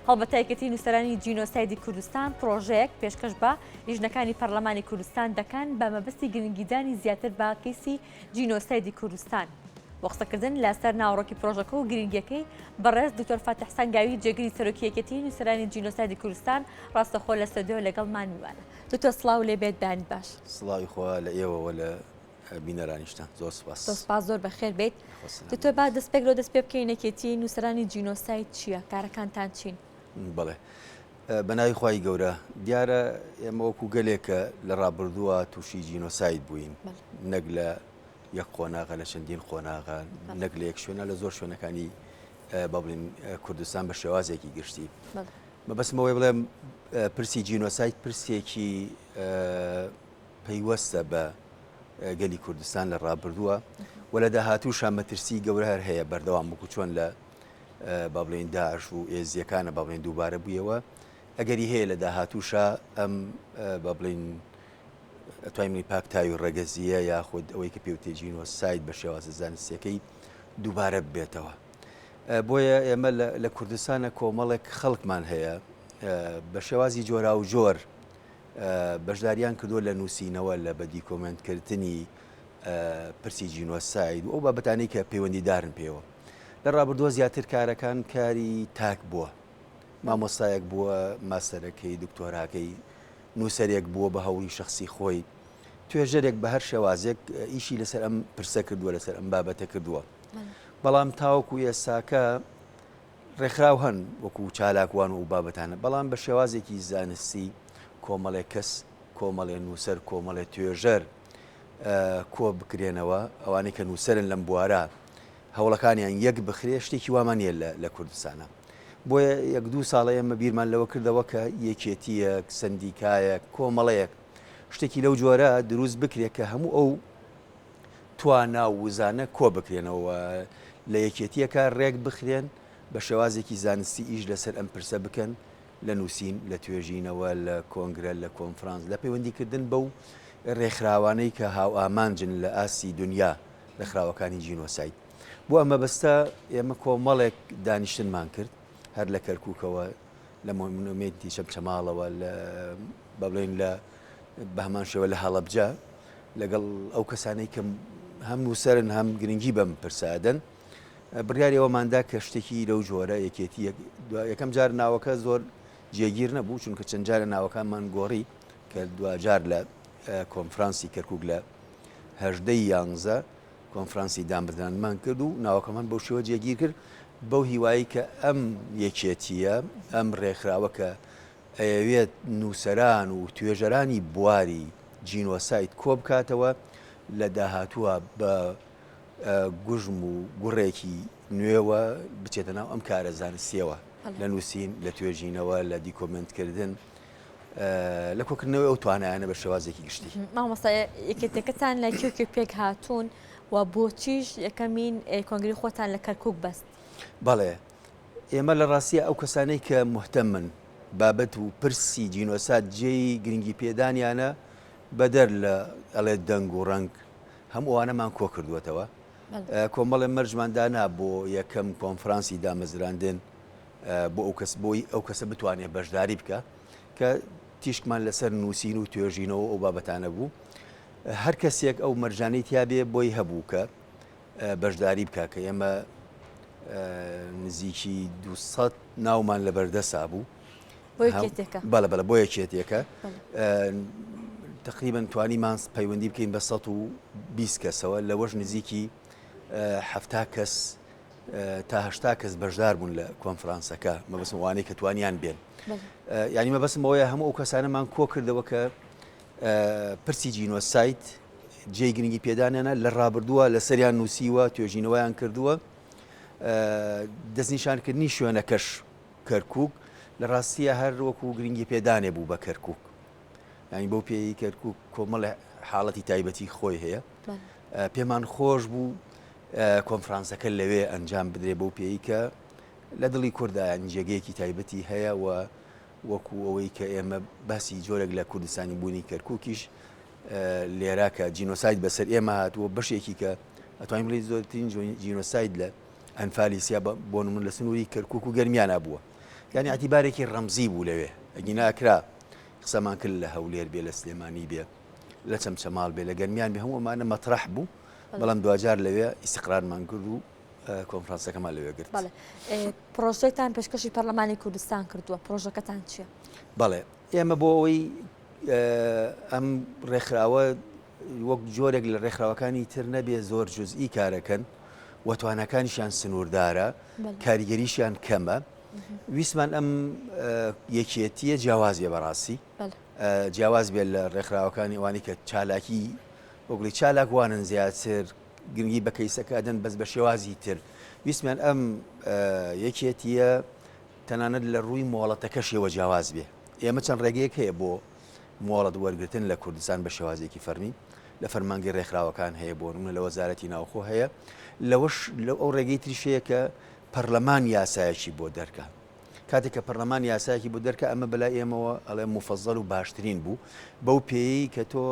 هەڵبەتایەکەتی نووسەرانی جینۆسایدی کوردستان پرۆژەیەک پێشکەش بە لیژنەکانی پەرلەمانی کوردستان دەکەن بە مەبەستی گرنگیدانی زیاتر بە کەیسی جینۆسایدی کوردستان. بۆ قسەکردن لەسەر ناوڕۆکی پرۆژەکە و گرنگیەکەی بەڕێز دکتۆر فاتح سەنگاوی جێگری سەرۆکیەکەتی نووسەرانی جینۆسایدی کوردستان ڕاستەخۆ لە سەردەوە لەگەڵمان میوانە. دکتۆر سڵاو لێبێت بەیانی باش. سڵاوی خوا لە ئێوە لە بینەرانیشتان زۆر سوپاس. سوپاس زۆر بەخێر بێت. دکتۆر با دەستپێکەوە دەست پێ بکەین نەکێتی نووسەرانی جینۆساید چییە؟ کارەکانتان چین؟ بەڵێ بەناوی خوای گەورە دیارە ئێمە وەکو گەلێکە لە ڕابردووە تووشی جینۆساید بووین، نەک لە یەک قۆناغە لە چەندین قۆناغە، نەک لە یەک شوێنە لە زۆر شوێنەکانی بەڵێن کوردستان بە شێوازێکی گشتی. مەبەستمەوەی بڵێم پرسی جینۆساید پرسێکی پەیوەستە بە گەلی کوردستان لە ڕابردووە و لە داهاتووشە مەترسی گەورە هەر هەیە بەردەوام بکو چۆن لە بابلین داعش و ئێزیەکانە بابلین دووبارە بوویەوە ئەگەری هەیە لە داهاتووشە ئەم بابلین ئەتوانین پاکتاوی ڕێگەزیە یاخود ئەوەی کە پێوتێ جینۆساید بە شێوازە زانستیەکەی دووبارە ببێتەوە. بۆیە ئێمە لە کوردستانە کۆمەڵێک خەڵکمان هەیە بە شێوازی جۆرا و جۆر بەشداریان کردووە لە نووسینەوە لە بەدی کۆمنتکردنی پرسی جینۆساید و ئەو بابەتانەی کە پەیوەندیدارن پێوە. لە ڕابردووە زیاتر کارەکان کاری تاک بووە، مامۆستایەک بووە، ماستەرەکەی دکتۆراکەی نووسەرێک بووە بە هەوڵی شخصی خۆی، توێژەرێک بە هەر شێوازێک ئیشی لەسەر ئەم پرسە کردووە، لەسەر ئەم بابەتە کردووە. بەڵام تاوەکو ئێساکە ڕێکخراو هەن وەکو چالاکوان و بابەتانە، بەڵام بە شێوازێکی زانستی کۆمەڵێک کەس، کۆمەڵێ نووسەر، کۆمەڵێ توێژەر کۆ بکرێنەوە، ئەوانەی کە نووسەرن لەم بوارە هەوڵەکانیان یەک بخرێ شتێکی وامانە لە کوردستانە. بۆیە یەک دوو ساڵە ئێمە بیرمان لەوە کردەوە کە یەکێتیەک، سندیکایەک، کۆمەڵەیەک شتێکی لەو جۆرە دروست بکرێت کە هەموو ئەو توانا و وزانە کۆ بکرێنەوە لە یەکێتیەکە ڕێک بخرێن بە شێوازێکی زانستی ئیش لەسەر ئەم پرسە بکەن لە نووسین، لە توێژینەوە، لە کۆنگرە، لە کۆنفرانس، لە پەیوەندیکردن بەو ڕێکخراوانەی کە هاو ئامانجن لە ئاسی دنیا لە خراوەکانی جینۆساید. بۆ ئەمە بەستە ئێمە کۆمەڵێک دانیشتنمان کرد هەر لە کەرکووکەوە، لە مۆمنتی شەمچەماڵەوە، بە بڵێن لە بە هەمان شێوە لە هەڵەبجە لەگەڵ ئەو کەسانەی کە هەم نووسەرن هەم گرنگی بەم پرسادن بڕیاری ئەوماندا کە شتێکی لەو جۆرە یەکێتی یەکەم جار ناوەکە زۆر جێگیر نەبوو، چونکە چەند جارە ناوەکانمان گۆڕی کە دوجار لە کۆنفرانسی کەرکووک لە 11 کۆنفرانسی دامبردانمان کرد و ناوەکەمان بەو شێوە جێگیر کرد بەو هیوایی کە ئەم یەکێتیە، ئەم ڕێکخراوە کە ئەوێت نووسەران و توێژەرانی بواری جینۆساید کۆ بکاتەوە لە داهاتووە بە گوژم و گوڕێکی نوێوە بچێتە ناو ئەم کارە زانستیەوە لە نووسین، لە توێژینەوە، لە دیکۆمنتکردن، لە کۆکردنەوەی ئەو توانایانە بە شێوازێکی گشتی. مامۆستا یەکێتەکەتان لە کوێ پێک هاتوون و بۆچیش یەکەمین کۆنگری خۆتان لە کەرکووک بەست؟ بەڵێ ئێمە لە ڕاستیە ئەو کەسانەی کە مهتەمن بابەت و پرسی جینۆساید جێی گرنگی پێدانیانە بەدەر لە ئەڵێ دەنگ و ڕەنگ هەموو ئەوانەمان کۆ کردوێتەوە. کۆمەڵێ مەرجماندانا بۆ یەکەم کۆنفرانسی دامەزراندن بۆی ئەو کەسە بتوانێت بەشداری بکە کە تیشکمان لەسەر نووسین و توێژینەوە ئەو بابەتانە بوو. هەر کەسێک ئەو مەرجانەی تیابێ بۆی هەبوو کە بەشداری بکە کە ئێمە نزیکی 200 ناومان لە بەردەسا بوو بەڵە بۆ یەکێتێکە تقریبا توانیمان پەیوەندی بکەین بە 120 کەسەوە، لەوەش نزیکی 70 کەس تا 80 کەس بەشدار بوون لە کۆنفرانسەکە، مەبەستم ئەوانەی کە توانیان بێن. یعنی مەبەستم ئەوەیە هەموو ئەو کەسانەمان کۆ کردەوە کە پرسی جینۆساید جێی گرنگی پێدانیانە لە ڕابردووە لە سەریان نووسیوە، توێژینەوەیان کردووە. دەستنیشانکردنی شوێنەکەش کەرکووک لە ڕاستیە هەر وەکو گرنگی پێدانێ بوو بە کەرکووک، ینی بەو پێی کەرکووک کۆمەڵە حاڵەتی تایبەتی خۆی هەیە. پێمان خۆش بوو کۆنفرانسەکە لەوێ ئەنجام بدرێ بەو پێی کە لە دڵی کوردایان جێگەیەکی تایبەتی هەیە و وەکو ئەوەی کە ئێمە باسی جۆرێک لە کوردستانی بوونی کەرکووکیش لێرا کە جینۆساید بەسەر ئێمە هاتووە بەشێکی کە ئەتوانین بڵێ زۆرترین جینۆساید لە ئەنفالیسیا بۆ نمونە لە سنووری کەرکووک و گەرمیانە بووە. یعنی اعتیبارێکی ڕەمزی بوو لەوێ ئەگی ناکرا قسەمان کرد لە هەولێر بێ لە سلێمانی بێ لە چەمچەماڵ بێ لە گەرمیان بێ هەموومانە مەطرح بوو بەڵام دوجار لەوێ ئیستیقرارمان کرد و کۆنفرانسەکەمان لەوێ گرت. پرۆژێکتان پێشکەشی پەرلەمانی کوردستان کردووە، پرۆژەکەتان چییە؟ بەڵێ ئێمە بۆ ئەوەی ئەم ڕێکخراوە وەک جۆرێک لە ڕێکخراوەکانی تر نەبێ زۆر جزئی کارەکەن و توانەکانیشیان سنووردارە کاریگەریشیان کەمە ویسمان ئەم یەکێتیە جیاواز بێ بەڕاستی جیاواز بێت لە ڕێکخراوەکانی ئەوانی کە چالاکی وەگوڵی چالاک وانن زیاتر گرنگی بە کەیسەکەدەن بەس بە شێوازی تر ویسمان ئەم یەکێتیە تەنانەت لە ڕووی مۆڵەتەکەشەوە جیاواز بێ ئێمە چەند ڕێگەیەک هەیە بۆ مۆڵەت وەرگتن لە کوردستان بە شێوازێکی فەرمی لە فەرمانگەی ڕێکخراوەکان هەیە بۆ نمونە لە وەزارەتی ناوخۆ هەیە لەوەش لە ئەو ڕێگەی تریشەیە کە پەرلەمان یاسایەکی بۆ دەرکە کاتێک کە پەرلەمان یاسایەکی بۆ دەرکە ئەمە بەلای ئێمەوە ئەڵێ مفەزەڵ و باشترین بوو بەو پێی کە تۆ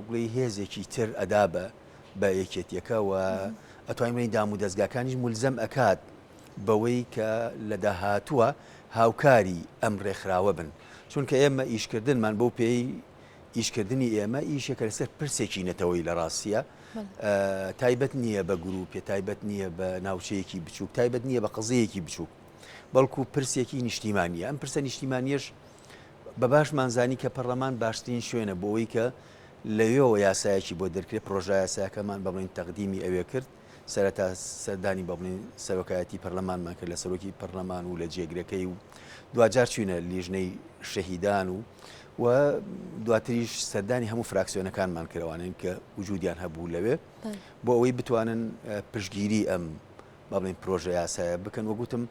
گوڵی هێزێکی تر ئەدا بە یەکێتیەکە و ئەتوانین دام و دەستگاکانیش مولزەم ئەکات بەوەی کە لە داهاتووە هاوکاری ئەم ڕێکخراوە بن چونکە ئێمە ئیشکردنمان بەو پێی ئیشکردنی ئێمە ئیشێکە لەسەر پرسێکی نەتەوەی لە ڕاستیە تایبەت نییە بە گروپێ تایبەت نییە بە ناوچەیەکی بچووک تایبەت نییە بە قزەیەکی بچووک بەڵکو پرسێکی نیشتیمانیە ئەم پرسە نیشتیمانیش بە باشمانزانی کە پەرلەمان باشترین شوێنە بۆ ئەوەی کە لەوێەوە یاسایەکی بۆ دەرکرێت پرۆژە یاساکەمان بەڵین تەقدیمی ئەوێ کرد سەرەتا سەردانی بەڵین سەرۆکایەتی پەرلەمانمان کرد لە سەرۆکی پەرلەمان و لە جێگرەکەی و دوجار چوینە لیژنەی شەهیدان و دواتریش سەردانی هەموو فراکسیۆنەکانمان کردوانن کە وجودیان هەبوو لەوێ بۆ ئەوەی بتوانن پشتگیری ئەم بەڵین پرۆژە یاسایە بکەن وەگوتم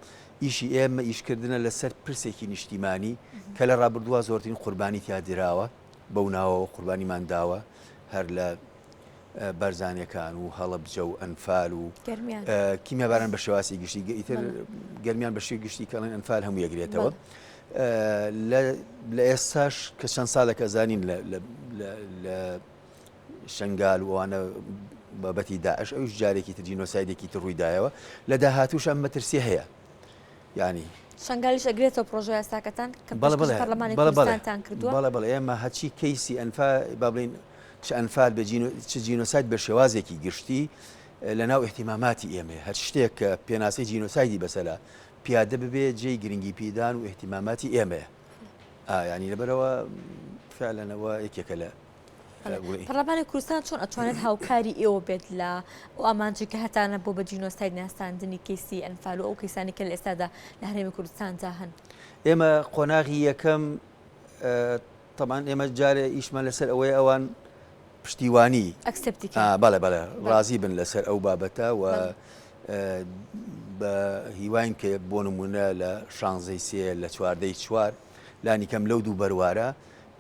ئیشی ئێمە ئیشکردنە لەسەر پرسێکی نیشتیمانی کە لە ڕابردووە زۆرترین قوربانی تیادراوە بەو ناوەوە قوربانیمان داوە هەر لە بەرزانەکان و هەڵەبجە و ئەنفال و کیمیاباران بە شێواسی گشتی ئیتر گەرمیان بە شێوی گشتی کەڵێن ئەنفال هەموو یەکرێتەوە لە ئێستاش کە چەند ساڵێکە زانین لە شنگال وانە بابەتی داعش ئەوش جارێکی تر جینۆسایدێکی تر ڕوویدایەوە لە داهاتووش ئەم مەترسی هەیە ینی شنگالیش ئەگرێتەوە پرۆژە یاساکەتان کە پەرلەمانی کوردستانتان کردووە بەڵێ ئێمە هەچی کەیسی ئەنفال با بڵین چ ئەنفال چ جینۆساید بە شێوازێکی گشتی لە ناو احتیماماتی ئێمە هەر شتێک کە پێناسەی جینۆسایدی بەسەرا پیادە ببێ جێی گرنگی پیدان و احتیماماتی ئێمەیە ینی لەبەرەوە فعلەنەوە یەکێکە لە پەرلەمانی کوردستان چۆن ئەتوانێت هاوکاری ئێوە بێت لە ئامانجی کە هەتانە بۆ بە جینۆساید ناساندنی کەیسی ئەنفال و ئەو کەیسانی کە لە ئێستادا لە هەرێمی کوردستاندا هەن ئێمە قۆناغی یەکەم تەمان ئێمە جارێ ئیشمان لەسەر ئەوەی ئەوان پشتیوانی بەڵێ ڕازی بن لەسەر ئەو بابەتە و بە هیواین کە بۆ نمونە لە 16 لە 4 لانی کەم لەو دوو بەروارە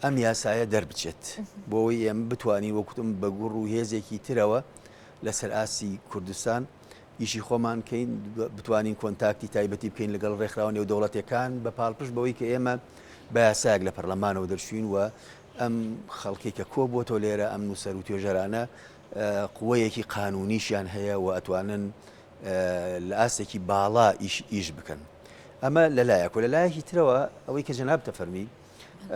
ئەم یاسایە دەربچێت بۆەوەی ئێمە بتوانین وەکوتم بە گوڕ و هێزێکی ترەوە لەسەر ئاسی کوردستان ئیشی خۆمان کەین بتوانین کۆنتاکتی تایبەتی بکەین لەگەڵ ڕێکخراوە نێودەوڵەتەکان بە پاڵپشت بەوەی کە ئێمە بە یاسایەک لە پەرلەمانەوە دەرچوین و ئەم خەڵکی کە کۆ بۆتۆ لێرە ئەم نووسەر و توێژەرانە قووەیەکی قانونیشیان هەیە و ئەتوانن لە ئاستێکی باڵا ئیش بکەن ئەمە لەلایەک و لەلایەکی ترەوە ئەوەی کە جەناب تەفەرمی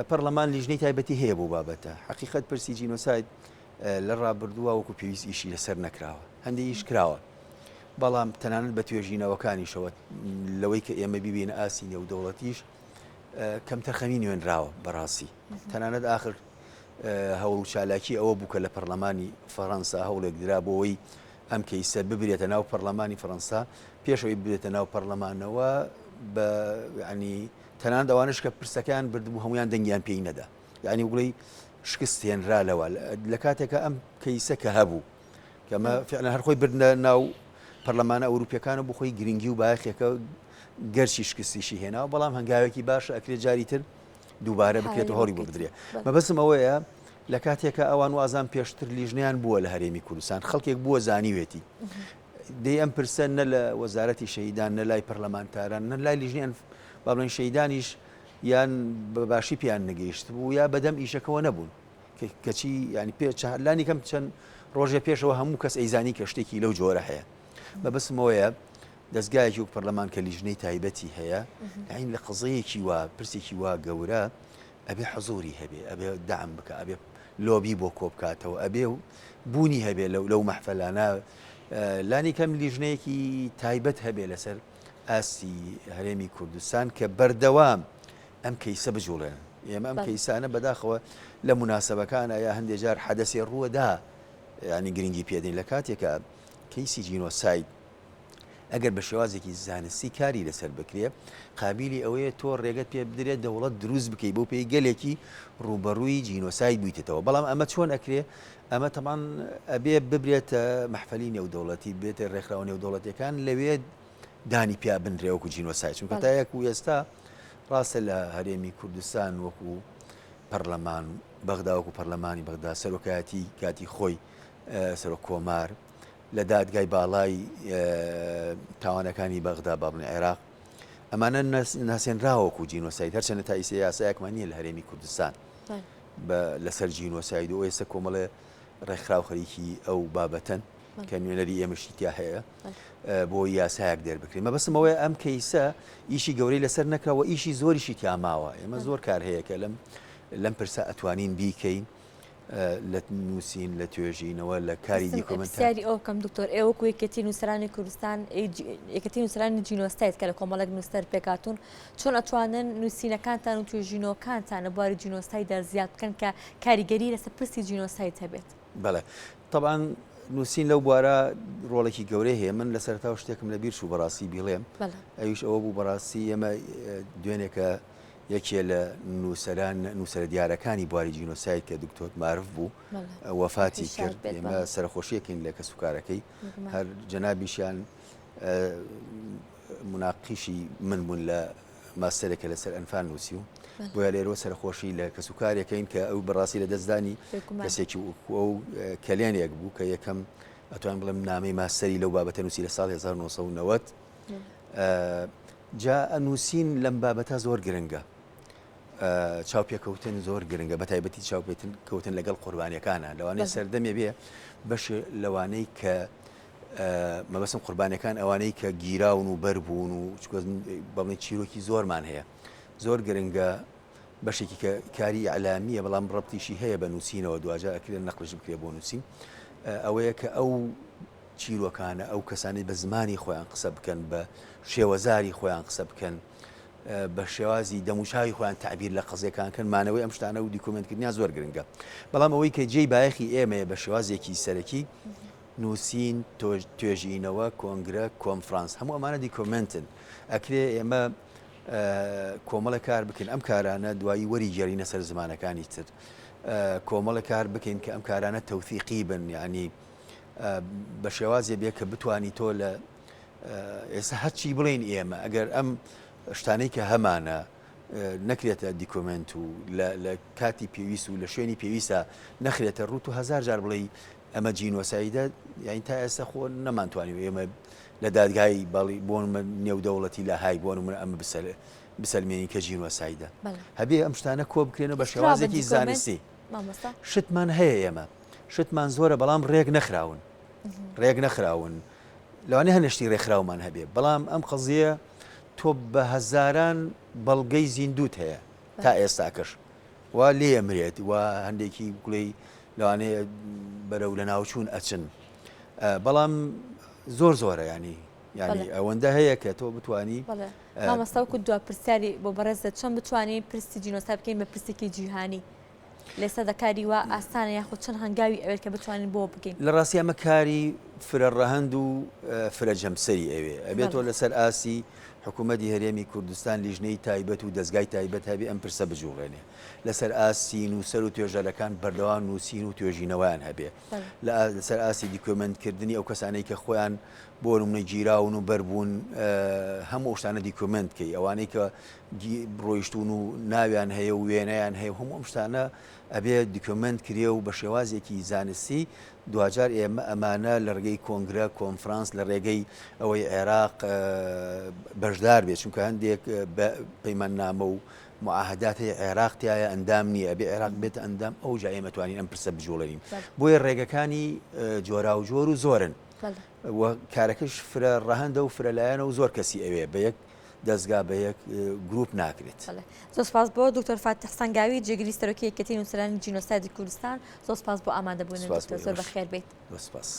پەرلەمان لیژنەی تایبەتی هەیە بۆ بابەتە حقیقەت پرسی جینۆساید لە ڕابردووە وەکو پێویست ئیشی لەسەر نەکراوە هەندێک ئیش کراوە بەڵام تەنانەت بە توێژینەوەکانیشەوە لەوەی کە ئێمە ببینە ئاسی نێودەوڵەتیش کەم تەرخەمی نوێنراوە بەڕاستی تەنانەت ئاخر هەوڵ و چالاکی ئەوە بوو کە لە پەرلەمانی فەڕەنسا هەوڵێک درا بۆەوەی ئەم کەیسە ببرێتە ناو پەرلەمانی فەڕەنسا پێشەوەی ببرێتە ناو پەرلەمانەوە بە ینی تەنان ئەوانش کە پرسەکان بردبوو هەمویان دەنگیان پێی نەدا یعنی وڵی شکست هێنرا لەوە لە کاتێکە ئەم کەیسە کە هەبوو کەمە فعلا هەر خۆی بردنە ناو پەرلەمانە ئەوروپیەکانە بۆ خۆی گرنگی و باەخێکە گەرچی شکستیشی هێناوە بەڵام هەنگاوێکی باشە ئەکرێت جاری تر دووبارە بکرێتەوە هەڵی بۆ بدرێ مەبەستم ئەوەیە لە کاتێکە ئەوان وازان پێشتر لیژنیان بووە لە هەرێمی کوردستان خەڵکێک بووە زانیوێتی دەی ئەم پرسە نە لە وەزارەتی شەهیدان نە لای پەرلەمانتاران نە لای لیژنیان بابڵێن شەهیدانیش یان بەباشی پێیان نەگەیشت بوو یا بەدەم ئیشەکەەوە نەبوون کەچی ینی لانی کەم چەند ڕۆژێ پێشەوە هەموو کەس ئەیزانی کە شتێکی لەو جۆرە هەیە بەبستمەوەیە دەستگایەکی وەک پەرلەمان کە لیژنەی تایبەتی هەیە عین لە قزەیەکی وا پرسێکی وا گەورە ئەبێ حەزوری هەبێ ئەبێ دعم بکە ئەبێ لۆبی بۆ کۆبکاتەوە ئەبێ بوونی هەبێ لەو مەحفەلانە لانی کەم لیژنەیەکی تایبەت هەبێ لەسەر ئاستی هەرێمی کوردستان کە بەردەوام ئەم کەیسە بجوڵێن ئێمە ئەم کەیسانە بەداخەوە لە مناسبەکانە یا هەندێک جار حەدەسێ ڕووەدا ینی گرنگی پێدەین لە کاتێکە کەیسی جینۆساید ئەگەر بە شێوازێکی زانستی کاری لەسەر بکرێ قابلی ئەوەیە تۆ ڕێگەت پێ بدرێت دەوڵەت دروست بکەی بۆ پێی گەلێکی ڕوبەڕووی جینۆساید بوویتەوە بەڵام ئەمە چۆن ئەکرێ ئەمە تەمان ئەبێ ببرێتە مەحفەلی نێودەوڵەتی بێتە ڕێکخراوە نێودەوڵەتیەکان لەوێ دانی پیا بنرێوەکو جینۆساید چونکە تا یەک و ئێستا ڕاستە لە هەرێمی کوردستان وەکو پەرلەمان بەغدا وەکو پەرلەمانی بەغدا سەرۆکایەتی کاتی خۆی سەرۆک کۆمار لە دادگای باڵای تاوانەکانی بەغدا بابنی عێراق ئەمانە ناسێنراوەکو جینۆساید هەرچەنە تا ئیسە یاسایەکمان نییە لە هەرێمی کوردستان لەسەر جینۆساید و ئێستا کۆمەڵێ ڕێکخراو خەریکی ئەو بابەتەن کە نوێنەری ئێمەشی تیا هەیە بۆ یاسایەک دەربکرێت مەبەستمەوەی ئەم کەیسە ئیشی گەورەی لەسەر نەکراوە ئیشی زۆریشی تیاماوە ئێمە زۆر کار هەیە کە لەم پرسە ئەتوانین بیکەین لە نووسین لە توێژینەوە لە کاری دیکۆمنتاری ئەو کەم دکتۆر ئێوەکو یەکەتی نووسرانی کوردستان یەکەتی نووسرانی جینۆستایت کە لە کۆمەڵک نووسەر پێکاتون چۆن ئەتوانن نووسینەکانتان و توێژینەوەکانتان لەبواری جینۆستایدا زیاد بکەن کە کاریگەری لەسەر پرسی جینۆستایت هەبێت بەڵێ طبعاً نووسین لەو بوارە ڕۆڵێکی گەورەی هەیە من لەسەر تا شتێکم لە بیر و بەڕاستی بیڵێم ئەویش ئەوە بوو بەڕاستی ئێمە دوێنێکە یەکێ لە نووسەرە دیارەکانی بواری جینۆساید کە دکتۆر معرف بوو وەفاتی کرد ئێمە سەرخۆشیەکەین لە کەسوکارەکەی هەر جەنابیشیان مناقیشی من بوون لە ماستەرێکە لەسەر ئەنفان نووسی و بۆیە لێرەوە سەرخۆشی لە کەسوکارێکەین کە ئەو بەڕاستی لە دەستدانی کەسێکی ئەو کەلێنێک بوو کە یەکەم ئەتوان بڵێم نامەی ماستەری لەو بابەتە نووسی لە ساڵ 1990 جا نووسین لەم بابەتە زۆر گرنگە چاوپێکەوتن زۆر گرنگە بە تایبەتی چاوپێکەوتن لەگەڵ قوربانیەکانە لەوانەیە سەردەمێ بێ بەش لەوانەی کە مەبەستم قوربانەکان ئەوانەی کە گیراون و بەربوون و بەڵێن چیرۆکی زۆرمان هەیە زۆر گرنگە بەشێکی کە کاری ئەعلامیە بەڵام ڕەبتیشی هەیە بە نووسینەوە دوجار ئەکرێت نەقلش بکرێ بۆ نووسین ئەوەیە کە ئەو چیرۆکانە ئەو کەسانی بە زمانی خۆیان قسە بکەن بە شێوەزاری خۆیان قسە بکەن بە شێوازی دەموچاوی خۆیان تعبیر لە قزیەکان کەن مانەوەی ئەم شتانە و دیکۆمنتکردنیان زۆر گرنگە بەڵام ئەوەی کە جێی بایەخی ئێمەیە بە شێوازێکی سەرەکی نووسین توێژینەوە کۆنگرە کۆنفرانس هەموو ئەمانە دیکۆمنتن ئەکرێ ئێمە کۆمەڵە کار بکەین ئەم کارانە دوایی وەری گەڕینە سەر زمانەکانی تر کۆمەڵە کار بکەین کە ئەم کارانە تەوثیقی بن یعنی بە شێوازێ بێ کە بتانی تۆ لە ئێستا هەرچی بڵێن ئێمە ئەگەر ئەم شتانەی کە هەمانە نەکرێتە دیکۆمنت و لە کاتی پێویست و لە شوێنی پێویستە نەخرێتە ڕوت و هزار جار بڵێ ئەمە جینۆسایدە یعنی تا ئێستا خۆ نەمانتوانی ئێمە لە دادگای باڵی بۆن نێودەوڵەتی لە های بۆن من ئەمە بسەلمێنی کە جینۆسایدە هەبێ ئەم شتانە کۆ بکرێنەوە بە شێوازێکی زانستی شتمان هەیە ئێمە شتمان زۆرە بەڵام ڕێک نەخراون لەوانێ هەنشتی ڕێکخراومان هەبێ بەڵام ئەم قەزیە تۆ بە هەزاران بەڵگەی زیندوت هەیە تا ئێستاکەش وا لێ ئەمرێت و هەندێکی گوڵەی لەوانەیە بەرەو لە ناوچوون ئەچن بەڵام زۆرە ینی ئەوەندە هەیە کە تۆ بتانی مامەستاوکو دو پرسیاری بۆ بەڕێزە چۆن بتوانین پرسی جینۆسای بکەین بە پرسێکی جیهانی لێستا دەکاری وە ئاسانە یاخود چەند هەنگاوی ئەوێت کە بتوانین بۆ بگەین لە ڕاستی ئەمە کاری فرە ڕەهەند و فرە جەمسەری ئەبێتەوە لەسەر ئاسی حکوومەتی هەرێمی کوردستان لیژنەی تایبەت و دەستگای تایبەت هەبێ ئەم پرسە بجوڵێنێ لەسەر ئاسی نووسەر و توێژەرەکان بەردەوام نووسین و توێژینەوەیان هەبێ لەسەر ئاسی دیکۆمنتکردنی ئەو کەسانەی کە خۆیان بۆ نمونە گیراون و بەربوون هەموو شتانە دیکۆمنتکەی ئەوانەی کە ڕۆیشتون و ناویان هەیە و وێنەیان هەیە هەموو ئەم شتانە ئەبێ دیکۆمنت کرێ و بە شێوازێکی زانستی دوجار ئێمە ئەمانە لە ڕێگەی کۆنگرە کۆنفرانس لە ڕێگەی ئەوەی عێراق بەشدار بێت چونکە هەندێک پەیماننامە و معاهدات هەیە عێراقتیایە ئەندام نییە ئەبێ عێراق بێتە ئەندام ئەو جا ئێمە توانین ئەم پرسە بجوڵێنین بۆیە ڕێگەکانی جۆرا و جۆر و زۆرن و کارەکەش فرە ڕەهەندە و فرەلایەنە و زۆر کەسی ئەوێ بە یەک دەستگا بە یەک گروپ ناکرێت. زۆر سپاس بۆ دکتۆر فاتح سەنگاوی جێگیری سەرۆکی یەکێتی نووسەرانی جینۆسایدی کوردستان. زۆر سپاس بۆ ئامادەبوونەوە. زۆر بەخێر بێت. سپاس.